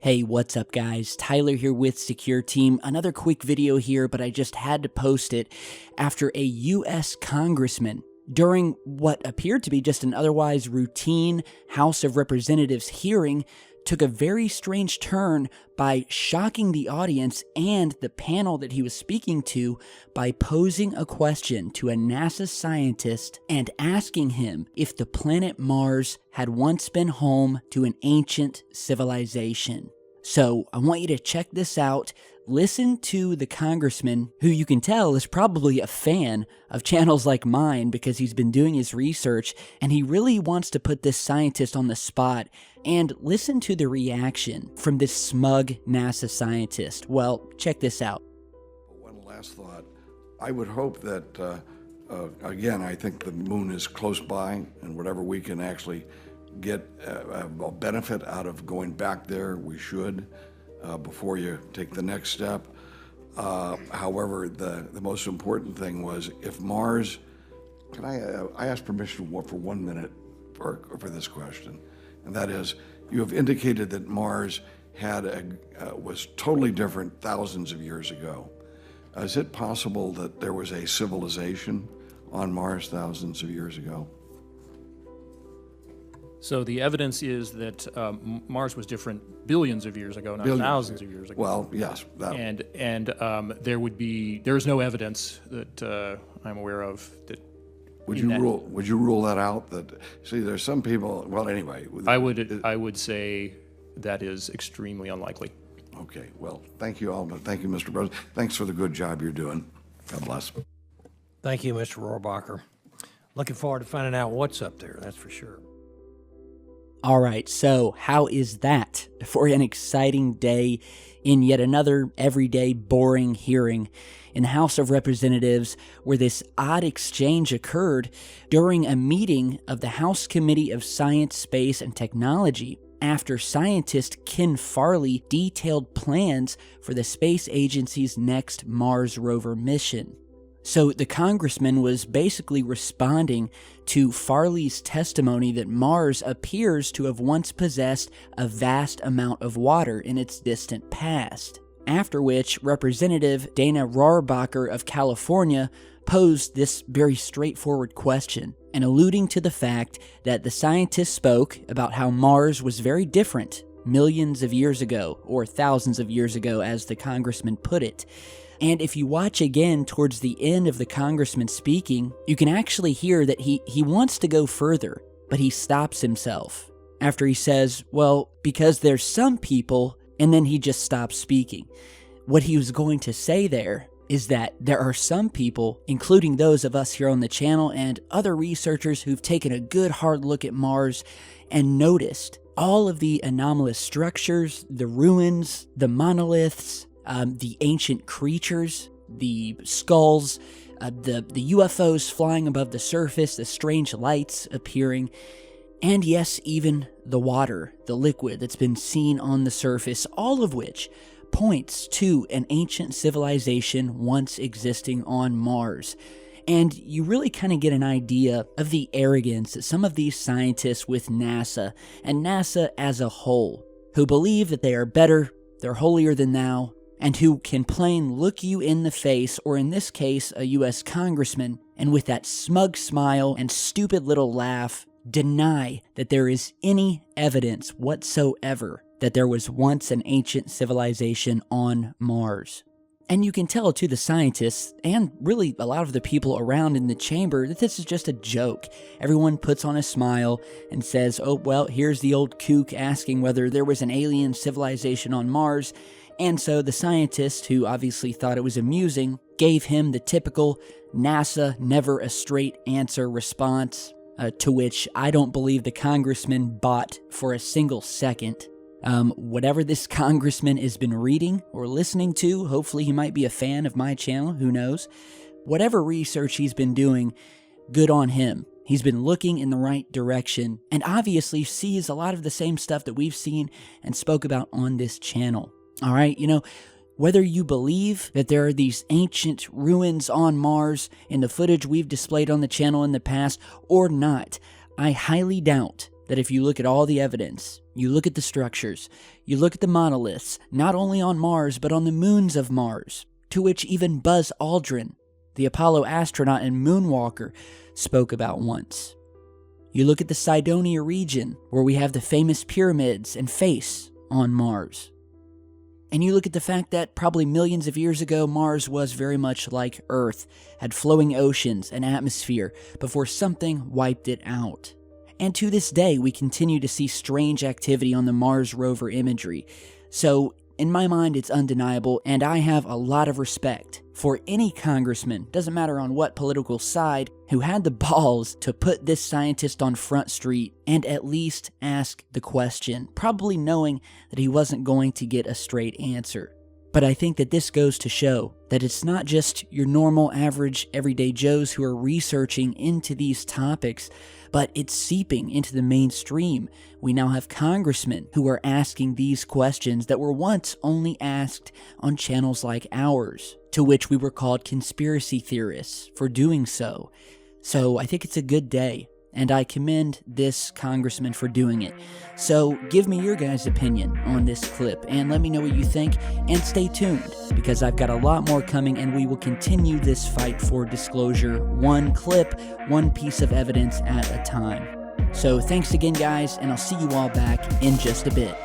Hey, what's up guys? Tyler here with Secureteam. Another quick video here, but I just had to post it after a U.S. congressman, during what appeared to be just an otherwise routine House of Representatives hearing, took a very strange turn by shocking the audience and the panel that he was speaking to by posing a question to a NASA scientist and asking him if the planet Mars had once been home to an ancient civilization. So I want you to check this out. Listen to the congressman, who you can tell is probably a fan of channels like mine because he's been doing his research and he really wants to put this scientist on the spot, and listen to the reaction from this smug NASA scientist. Well, check this out. One last thought. I would hope that, again, I think the moon is close by, and whatever we can actually get a benefit out of going back there, we should. Before you take the next step. However, the most important thing was, if Mars, can I ask permission for 1 minute for this question? And that is, you have indicated that Mars was totally different thousands of years ago. Is it possible that there was a civilization on Mars thousands of years ago? So the evidence is that Mars was different billions of years ago, not thousands of years ago. Well, yes. There is no evidence that I'm aware of that. Would you rule that out? That, see, there's some people. Well, anyway. I would say that is extremely unlikely. Okay. Well, thank you all. Thank you, Mr. President. Thanks for the good job you're doing. God bless. Thank you, Mr. Rohrbacher. Looking forward to finding out what's up there. That's for sure. All right, so how is that for an exciting day in yet another everyday boring hearing in the House of Representatives, where this odd exchange occurred during a meeting of the House Committee of Science, Space, and Technology, after scientist Ken Farley detailed plans for the space agency's next Mars rover mission. So the congressman was basically responding to Farley's testimony that Mars appears to have once possessed a vast amount of water in its distant past. After which, Representative Dana Rohrbacher of California posed this very straightforward question, and alluding to the fact that the scientist spoke about how Mars was very different millions of years ago, or thousands of years ago as the congressman put it. And if you watch again towards the end of the congressman speaking, you can actually hear that he wants to go further, but he stops himself after he says, well, because there's some people, and then he just stops speaking. What he was going to say there is that there are some people, including those of us here on the channel and other researchers who've taken a good hard look at Mars and noticed all of the anomalous structures, the ruins, the monoliths, the ancient creatures, the skulls, the UFOs flying above the surface, the strange lights appearing, and yes, even the water, the liquid that's been seen on the surface, all of which points to an ancient civilization once existing on Mars. And you really kind of get an idea of the arrogance that some of these scientists with NASA, and NASA as a whole, who believe that they are better, they're holier than thou, and who can plain look you in the face, or in this case, a U.S. congressman, and with that smug smile and stupid little laugh, deny that there is any evidence whatsoever that there was once an ancient civilization on Mars. And you can tell to the scientists, and really a lot of the people around in the chamber, that this is just a joke. Everyone puts on a smile and says, oh, well, here's the old kook asking whether there was an alien civilization on Mars. And so the scientist, who obviously thought it was amusing, gave him the typical NASA never a straight answer response, to which I don't believe the congressman bought for a single second. Whatever this congressman has been reading or listening to, hopefully he might be a fan of my channel, who knows. Whatever research he's been doing, good on him. He's been looking in the right direction and obviously sees a lot of the same stuff that we've seen and spoke about on this channel. All right, whether you believe that there are these ancient ruins on Mars in the footage we've displayed on the channel in the past or not, I highly doubt that if you look at all the evidence, you look at the structures, you look at the monoliths, not only on Mars, but on the moons of Mars, to which even Buzz Aldrin, the Apollo astronaut and moonwalker, spoke about once. You look at the Cydonia region, where we have the famous pyramids and face on Mars. And you look at the fact that probably millions of years ago, Mars was very much like Earth, had flowing oceans and atmosphere before something wiped it out. And to this day, we continue to see strange activity on the Mars rover imagery. So, in my mind, it's undeniable, and I have a lot of respect for any congressman, doesn't matter on what political side, who had the balls to put this scientist on Front Street and at least ask the question, probably knowing that he wasn't going to get a straight answer. But I think that this goes to show that it's not just your normal, average, everyday Joes who are researching into these topics, but it's seeping into the mainstream. We now have congressmen who are asking these questions that were once only asked on channels like ours, to which we were called conspiracy theorists for doing so. So I think it's a good day, and I commend this congressman for doing it. So give me your guys' opinion on this clip, and let me know what you think, and stay tuned, because I've got a lot more coming, and we will continue this fight for disclosure, one clip, one piece of evidence at a time. So thanks again, guys, and I'll see you all back in just a bit.